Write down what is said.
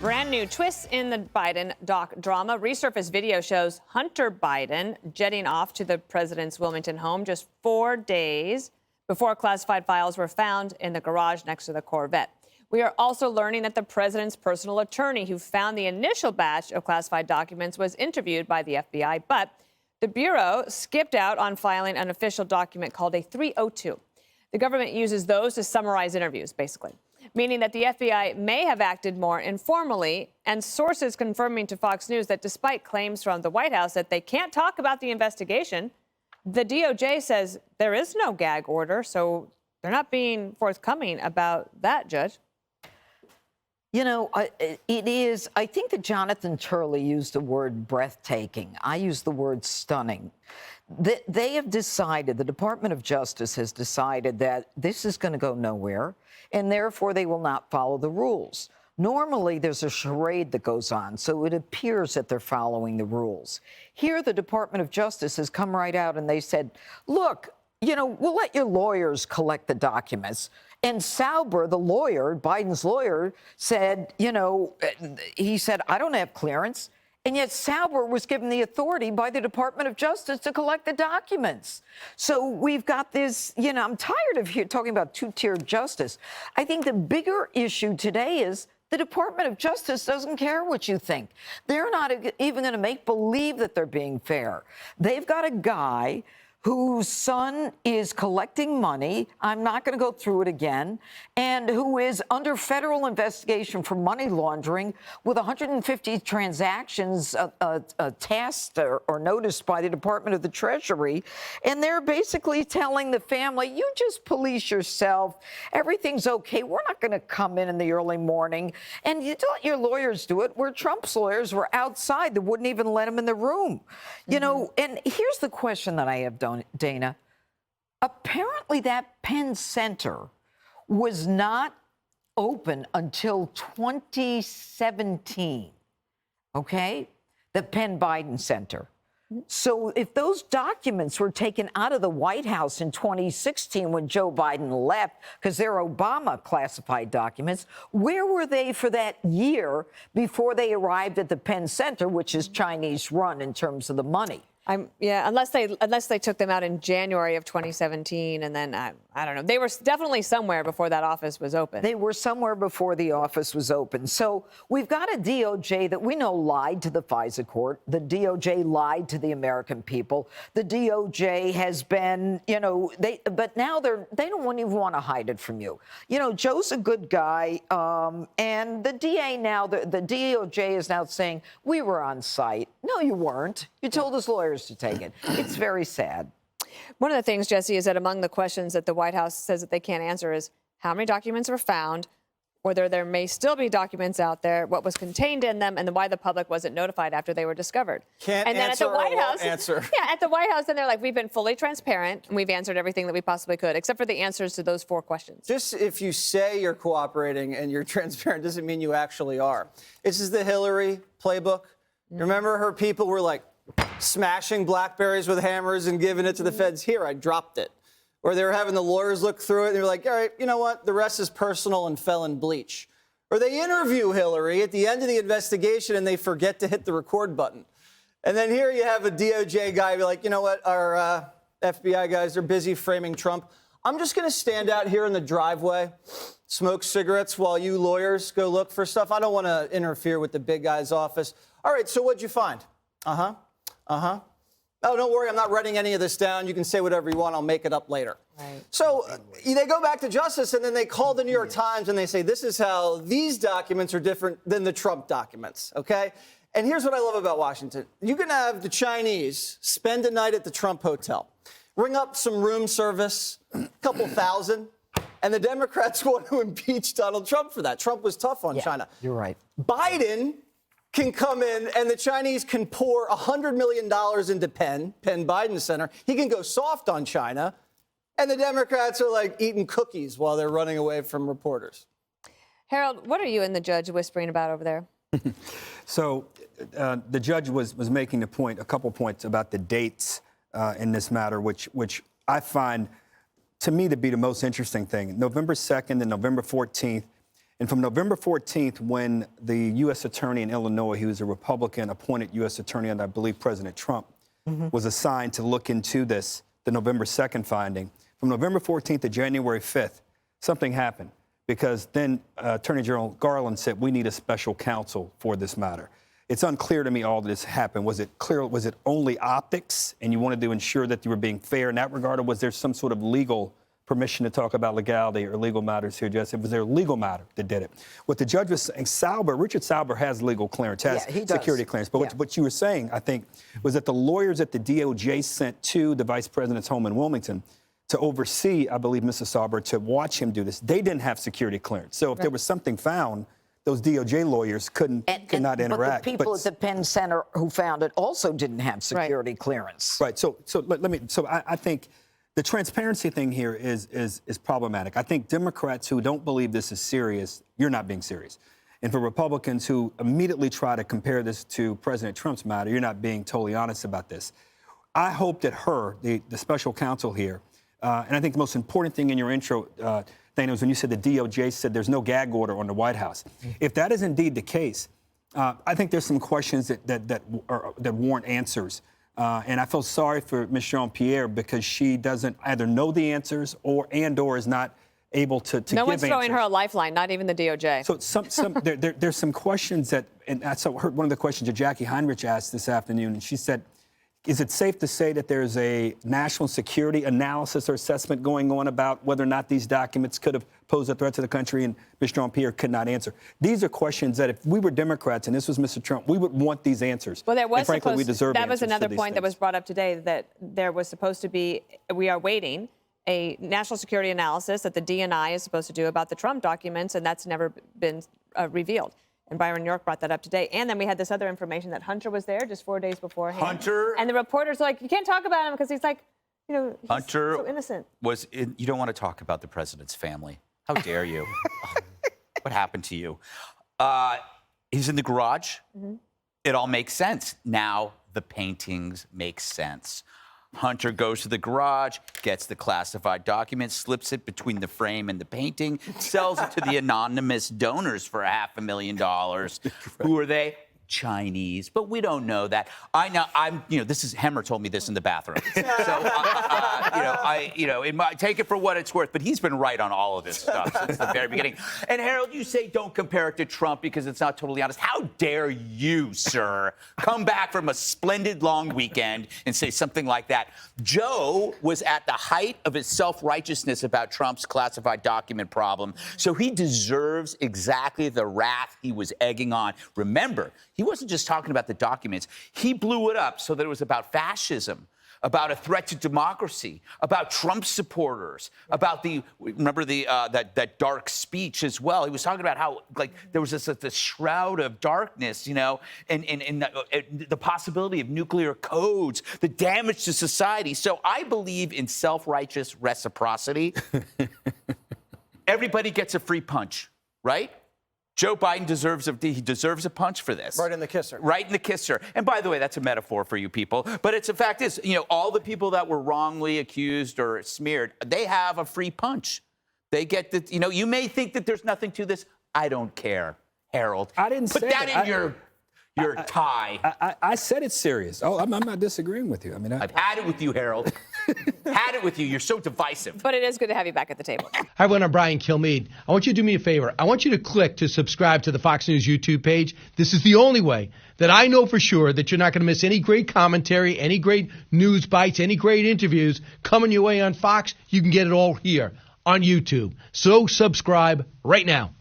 Brand new twists in the Biden doc drama. Resurfaced video shows Hunter Biden jetting off to the president's Wilmington home just 4 days before classified files were found in the garage next to the Corvette. We are also learning that the president's personal attorney who found the initial batch of classified documents was interviewed by the FBI, but the Bureau skipped out on filing an official document called a 302. The government uses those to summarize interviews, basically, meaning that the FBI may have acted more informally, and sources confirming to Fox News that despite claims from the White House that they can't talk about the investigation, the DOJ says there is no gag order, so they're not being forthcoming about that, Judge. You know, it is, I think that Jonathan Turley used the word breathtaking. I use the word stunning. They have decided, the Department of Justice has decided that this is going to go nowhere, and therefore they will not follow the rules. Normally, there's a charade that goes on, so it appears that they're following the rules. Here, the Department of Justice has come right out and they said, look, you know, we'll let your lawyers collect the documents. And Sauber, the lawyer, Biden's lawyer, said, you know, he said, I don't have clearance. And yet Sauber was given the authority by the Department of Justice to collect the documents. So we've got this, you know, I'm tired of talking about two-tiered justice. I think the bigger issue today is the Department of Justice doesn't care what you think. They're not even going to make believe that they're being fair. They've got a guy whose son is collecting money, I'm not going to go through it again, and who is under federal investigation for money laundering with 150 transactions tasked or noticed by the Department of the Treasury. And they're basically telling the family, you just police yourself. Everything's okay. We're not going to come in the early morning. And you let your lawyers do it, where Trump's lawyers were outside. They wouldn't even let him in the room. You know, and here's the question that I have, Dana. Apparently that Penn Center was not open until 2017, okay? The Penn Biden Center. So if those documents were taken out of the White House in 2016 when Joe Biden left, because they're Obama classified documents, where were they for that year before they arrived at the Penn Center, which is Chinese run in terms of the money? Yeah, unless they took them out in January of 2017, and then I don't know. They were definitely somewhere before that office was open. They were somewhere before the office was open. So we've got a DOJ that we know lied to the FISA court. The DOJ lied to the American people. The DOJ has been, you know, but now they don't even want to hide it from you. You know, Joe's a good guy, and the DA now, the DOJ is now saying we were on site. No, you weren't. You told his lawyers to take it. It's very sad. One of the things, Jesse, is that among the questions that the White House says that they can't answer is how many documents were found, whether there may still be documents out there, what was contained in them, and then why the public wasn't notified after they were discovered. Can't and then answer at the White House, answer. Yeah, at the White House, then they're like, we've been fully transparent and we've answered everything that we possibly could, except for the answers to those 4 questions. Just if you say you're cooperating and you're transparent doesn't mean you actually are. This is the Hillary playbook. Remember, her people were like smashing BlackBerries with hammers and giving it to the feds. Here, I dropped it. Or they were having the lawyers look through it and they were like, all right, you know what? The rest is personal and fell in bleach. Or they interview Hillary at the end of the investigation and they forget to hit the record button. And then here you have a DOJ guy be like, you know what? Our FBI guys are busy framing Trump. I'm just going to stand out here in the driveway, smoke cigarettes while you lawyers go look for stuff. I don't want to interfere with the big guy's office. All right, so what'd you find? Oh, don't worry, I'm not writing any of this down. You can say whatever you want. I'll make it up later. Right. So they go back to justice, and then they call the New York Times, and they say, this is how these documents are different than the Trump documents, okay? And here's what I love about Washington. You can have the Chinese spend a night at the Trump Hotel, ring up some room service, a couple thousand, and the Democrats want to impeach Donald Trump for that. Trump was tough on China. You're right. Biden can come in and the Chinese can pour $100 million into Penn Biden Center. He can go soft on China. And the Democrats are like eating cookies while they're running away from reporters. Harold, what are you and the judge whispering about over there? So the judge was making a couple points about the dates in this matter, which I find, to me, to be the most interesting thing. November 2nd and November 14th And from November 14th, when the U.S. attorney in Illinois, he was a Republican appointed U.S. attorney under, I believe, President Trump, was assigned to look into this, the November 2nd finding. From November 14th to January 5th, something happened, because then Attorney General Garland said, we need a special counsel for this matter. It's unclear to me all this happened. Was it clear? Was it only optics, and you wanted to ensure that you were being fair in that regard, or was there some sort of legal permission to talk about legality or legal matters here, Jesse? Was there a legal matter that did it? What the judge was saying, Richard Sauber has legal clearance, has security clearance. But what you were saying, I think, was that the lawyers at the DOJ sent to the vice president's home in Wilmington to oversee, I believe, Mr. Sauber, to watch him do this. They didn't have security clearance. So if there was something found, those DOJ lawyers could not interact. But the people at the Penn Center who found it also didn't have security clearance. Right. So I think the transparency thing here is problematic. I think Democrats who don't believe this is serious, you're not being serious. And for Republicans who immediately try to compare this to President Trump's matter, you're not being totally honest about this. I hope that the special counsel here, and I think the most important thing in your intro, Dana, was when you said the DOJ said there's no gag order on the White House. If that is indeed the case, I think there's some questions that warrant answers. And I feel sorry for Ms. Jean-Pierre because she doesn't either know the answers or is not able to give answers. No one's throwing her a lifeline, not even the DOJ. So there's some questions and I heard one of the questions that Jackie Heinrich asked this afternoon, and she said, is it safe to say that there's a national security analysis or assessment going on about whether or not these documents could have posed a threat to the country? And Ms. Jean-Pierre could not answer. These are questions that if we were Democrats and this was Mr. Trump, we would want these answers. Well, there was and frankly, we deserve that was answers another to these point that things. was brought up today, that there was supposed to be, we are waiting, a national security analysis that the DNI is supposed to do about the Trump documents, and that's never been revealed. And Byron York brought that up today. And then we had this other information that Hunter was there just 4 days beforehand. Hunter? And the reporters are like, you can't talk about him because he's like, he's Hunter so innocent. You don't want to talk about the president's family. How dare you? What happened to you? He's in the garage. It all makes sense. Now the paintings make sense. Hunter goes to the garage, gets the classified document, slips it between the frame and the painting, sells it to the anonymous donors for $500,000. Who are they? Chinese, but we don't know that. I know. This is Hemmer told me this in the bathroom. So take it for what it's worth. But he's been right on all of this stuff since the very beginning. And Harold, you say don't compare it to Trump because it's not totally honest. How dare you, sir, come back from a splendid long weekend and say something like that? Joe was at the height of his self-righteousness about Trump's classified document problem, so he deserves exactly the wrath he was egging on. Remember, he wasn't just talking about the documents. He blew it up so that it was about fascism, about a threat to democracy, about Trump supporters, about that dark speech as well. He was talking about how there was this shroud of darkness, and the possibility of nuclear codes, the damage to society. So I believe in self-righteous reciprocity. Everybody gets a free punch, right? Joe Biden deserves a punch for this. Right in the kisser. Right in the kisser. And by the way, that's a metaphor for you people. But the fact is, all the people that were wrongly accused or smeared, they have a free punch. They get the, you may think that there's nothing to this. I don't care, Harold. I didn't Put say that that. in your tie. I said it's serious. Oh, I'm not disagreeing with you. I mean, I've had it with you, Harold. Had it with you. You're so divisive. But it is good to have you back at the table. Hi, everyone. I'm Brian Kilmeade. I want you to do me a favor. I want you to click to subscribe to the Fox News YouTube page. This is the only way that I know for sure that you're not going to miss any great commentary, any great news bites, any great interviews coming your way on Fox. You can get it all here on YouTube. So subscribe right now.